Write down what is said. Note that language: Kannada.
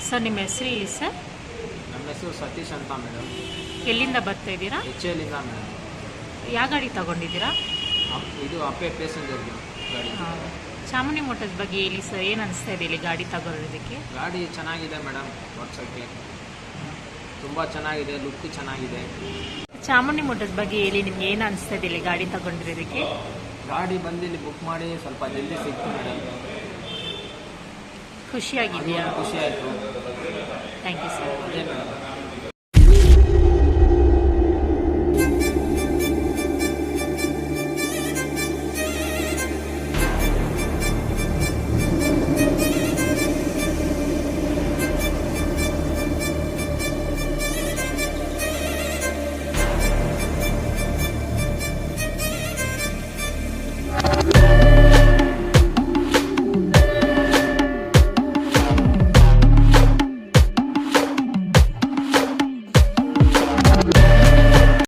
ಸರ್ ನಿಮ್ಮ ಹೆಸರು ಹೇಳಿ ಸರ್. ನಮ್ಮ ಹೆಸರು ಸತೀಶ್ ಅಂತ ಮೇಡಮ್. ಎಲ್ಲಿಂದ ಬರ್ತಾ ಇದ್ದೀರಾ? HL madam. ಯಾವ ಗಾಡಿ ತಗೊಂಡಿದ್ದೀರಾ? ಇದು ಅಪ್ಪೆ ಪ್ಯಾಸೆಂಜರ್ ಗಾಡಿ. ಚಾಮುಂಡಿ ಮೋಟರ್ಸ್ ಬಗ್ಗೆ ಹೇಳಿ ಸರ್, ಏನು ಅನಿಸ್ತಾ ಇದೆ ಇಲ್ಲಿ ಗಾಡಿ ತಗೊಳ್ಳೋದಕ್ಕೆ? ಗಾಡಿ ಚೆನ್ನಾಗಿದೆ ಮೇಡಮ್, ಓಡಿಸೋಕ್ಕೆ ತುಂಬ ಚೆನ್ನಾಗಿದೆ, ಲುಕ್ ಚೆನ್ನಾಗಿದೆ. ಚಾಮುಂಡಿ ಮೋಟರ್ಸ್ ಬಗ್ಗೆ ಹೇಳಿ, ನಿಮ್ಗೆ ಏನು ಅನಿಸ್ತಾ ಇದೆ ಇಲ್ಲಿ ಗಾಡಿ ತಗೊಂಡಿರೋದಕ್ಕೆ? ಗಾಡಿ ಬಂದು ಇಲ್ಲಿ ಬುಕ್ ಮಾಡಿ ಸ್ವಲ್ಪ ಜಲ್ದಿ ಸಿಕ್ತು ಮೇಡಮ್. ಖುಷಿಯಾಗಿದೆಯಾ? ಖುಷಿ ಆಯಿತು. Thank you sir. ಅದೇ ಮೇಡಮ್.